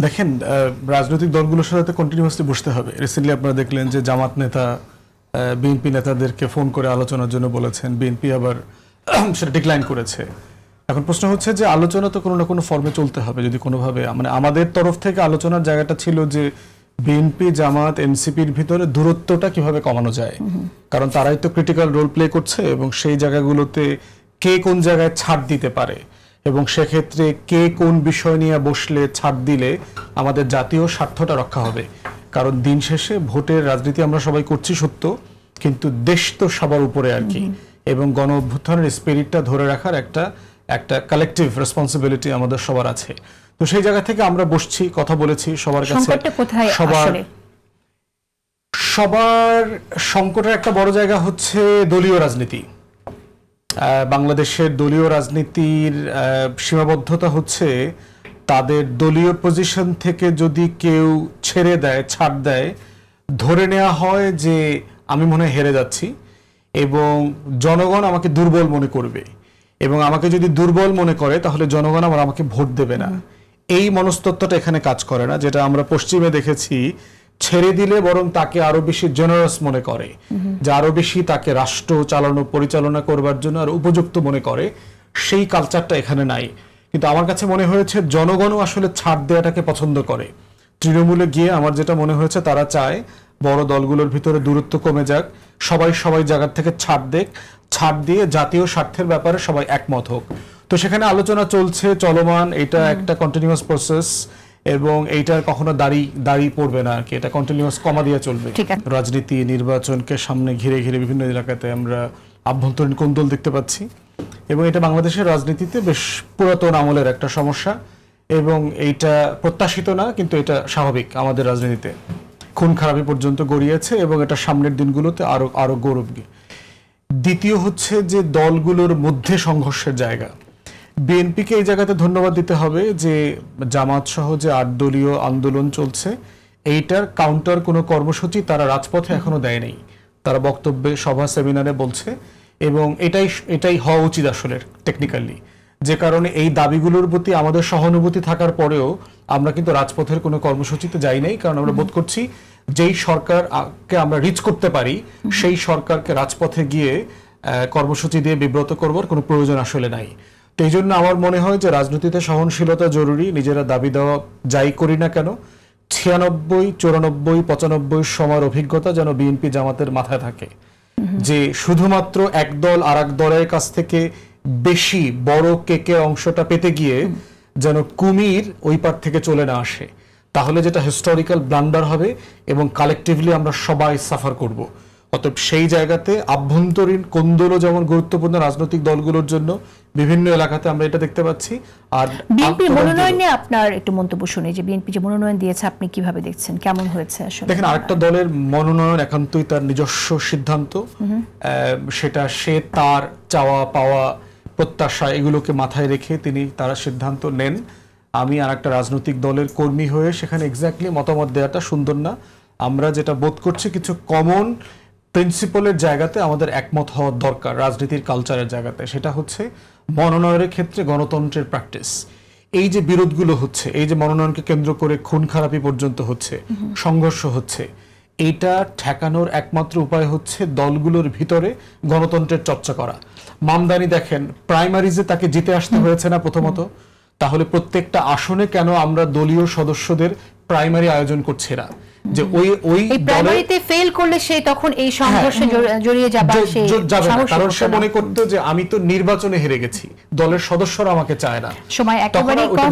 দেখেন, রাজনৈতিক দলগুলোর সাথে কন্টিনিউয়াসলি বসতে হবে। রিসেন্টলি আপনারা দেখলেন যে জামাত নেতা বিএনপি নেতাদেরকে ফোন করে আলোচনার জন্য বলেছেন, বিএনপি আবার সেটা ডিক্লাইন করেছে। এখন প্রশ্ন হচ্ছে যে আলোচনা তো কোনো না কোনো ফর্মে চলতে হবে। যদি কোনোভাবে মানে আমাদের তরফ থেকে আলোচনার জায়গাটা ছিল যে বিএনপি জামাত এনসিপির ভিতরে দূরত্বটা কিভাবে কমানো যায়, কারণ তারাই তো ক্রিটিক্যাল রোল প্লে করছে এবং সেই জায়গাগুলোতে কে কোন জায়গায় ছাড় দিতে পারে এবং সেক্ষেত্রে কে কোন বিষয় নিয়ে বসলে ছাড় দিলে আমাদের জাতীয় স্বার্থটা রক্ষা হবে। কারণ দিন শেষে ভোটের রাজনীতি আমরা সবাই করছি সত্য, কিন্তু দেশ তো সবার উপরে আর কি, এবং গণ অভ্যুত্থানের স্পিরিটটা ধরে রাখার একটা কালেকটিভ রেসপন্সিবিলিটি আমাদের সবার আছে। তো সেই জায়গা থেকে আমরা বসছি, কথা বলেছি সবার কাছে। সবার সংকটের একটা বড় জায়গা হচ্ছে দলীয় রাজনীতি। বাংলাদেশের দলীয় রাজনীতির সীমাবদ্ধতা হচ্ছে তাদের দলীয় পজিশন থেকে যদি কেউ ছেড়ে দেয়, ছাড় দেয়, ধরে নেওয়া হয় যে আমি মনে হয় হেরে যাচ্ছি এবং জনগণ আমাকে দুর্বল মনে করবে, এবং আমাকে যদি দুর্বল মনে করে তাহলে জনগণ আবার আমাকে ভোট দেবে না। এই মনস্তত্ত্বটা এখানে কাজ করে না, যেটা আমরা পশ্চিমে দেখেছি। ছেড়ে দিলে বরং তাকে আরো বেশি জেনারাস মনে করে, যে আরো বেশি তাকে রাষ্ট্র চালানো পরিচালনা করবার জন্য আর উপযুক্ত মনে করে। সেই কালচারটা এখানে নাই। কিন্তু আমার কাছে মনে হয়েছে জনগণও আসলে ছাড় দেওয়াটাকে পছন্দ করে। তৃণমূলে গিয়ে আমার যেটা মনে হয়েছে, তারা চায় বড় দলগুলোর ভিতরে দূরত্ব কমে যাক, সবাই জায়গা থেকে ছাড় দেখ, ছাড় দিয়ে জাতীয় স্বার্থের ব্যাপারে সবাই একমত হোক। তো সেখানে আলোচনা চলছে, চলমান, এটা একটা কন্টিনিউয়াস প্রসেস এবং এইটার কখনো দাড়ি পড়বে না আর কি, এটা কন্টিনিউয়াস কমা দিয়ে চলবে। রাজনীতি নির্বাচনকে সামনে ঘিরে ঘিরে বিভিন্ন এলাকাতে আমরা আভ্যন্তরীণ কোন্দল দেখতে পাচ্ছি এবং এটা বাংলাদেশের রাজনীতিতে বেশ পুরাতন আমলের একটা সমস্যা এবং এইটা প্রত্যাশিত না, কিন্তু এটা স্বাভাবিক। আমাদের রাজনীতিতে খুন খারাপি পর্যন্ত গড়িয়েছে এবং এটা সামনের দিনগুলোতে আরো গৌরবী। দ্বিতীয় হচ্ছে যে দলগুলোর মধ্যে সংঘর্ষের জায়গা। বিএনপিকে এই জায়গাতে ধন্যবাদ দিতে হবে যে জামাত সহ যে 8 দলীয় আন্দোলন চলছে, এইটার কাউন্টার কোনো কর্মসূচি তারা রাজপথে এখনো দেয় নাই। তারা বক্তব্যে, সভা, সেমিনারে বলছে এবং এটাই হওয়া উচিত আসলে টেকনিক্যালি। যে কারণে এই দাবিগুলোর প্রতি আমাদের সহানুভূতি থাকার পরেও আমরা কিন্তু রাজপথের কোনো কর্মসূচিতে যাই নাই, কারণ আমরা বোধ করছি যেই সরকারকে আমরা রিচ করতে পারি সেই সরকারকে রাজপথে গিয়ে কর্মসূচি দিয়ে বিব্রত করবার কোনো প্রয়োজন আসলে নাই। তো এই জন্য আমার মনে হয় যে রাজনীতিতে সহনশীলতা জরুরি। নিজেরা দাবি দেওয়া যাই করি না কেন, 96, 94, 95 সময়ের অভিজ্ঞতা যেন বিএনপি জামাতের মাথায় থাকে, যে শুধুমাত্র এক দল আর এক দলের কাছ থেকে বেশি বড় কেকে অংশটা পেতে গিয়ে যেন কুমির ওই পার থেকে চলে না আসে, তাহলে যেটা হিস্টোরিক্যাল ব্লান্ডার হবে এবং কালেকটিভলি আমরা সবাই সাফার করব। অতএব সেই জায়গাতে আভ্যন্তরীণ কোন্দলও যেমন গুরুত্বপূর্ণ রাজনৈতিক দলগুলোর জন্য, বিভিন্ন এলাকাতে আমরা এটা দেখতে পাচ্ছি। আর বিএনপি মনোনয়ন নিয়ে আপনার একটু মন্তব্য শুনে, যে বিএনপি যে মনোনয়ন দিয়েছে আপনি কিভাবে দেখছেন, কেমন হয়েছে আসলে? দেখেন, আরেকটা দলের মনোনয়ন একান্তই তার নিজস্ব সিদ্ধান্ত, সেটা সে তার চাওয়া পাওয়া প্রত্যাশা এগুলোকে মাথায় রেখে তারা সিদ্ধান্ত নেন। আমি আর একটা রাজনৈতিক দলের কর্মী হয়ে সেখানে এক্স্যাক্টলি মতামত দেওয়াটা সুন্দর না। আমরা যেটা বোধ করছি কিছু কমন প্রিন্সিপালের জায়গাতে আমাদের একমত হওয়া দরকার রাজনীতির কালচারের জায়গাতে, সেটা হচ্ছে মনোনয়নের ক্ষেত্রে গণতন্ত্রের প্র্যাকটিস। এই যে বিরোধগুলো হচ্ছে, এই যে মনোনয়নকে কেন্দ্র করে খুন খারাপি পর্যন্ত হচ্ছে, সংঘর্ষ হচ্ছে, এইটা ঠেকানোর একমাত্র উপায় হচ্ছে দলগুলোর ভিতরে গণতন্ত্রের চর্চা করা। মামদানি দেখেন, প্রাইমারিজে তাকে জিতে আসতে হয়েছে না প্রথমত, তাহলে প্রত্যেকটা আসনে কেন আমরা দলীয় সদস্যদের প্রাইমারি আয়োজন করছি না? যে ওই প্রাইমারিতে ফেল করলে সে তখন এই সংঘর্ষে জড়িয়ে যাবে, কারণ সে মনে করতো যে আমি তো নির্বাচনে হেরে গেছি, দলের সদস্যরা আমাকে চায় না, সময় একেবারেই কম।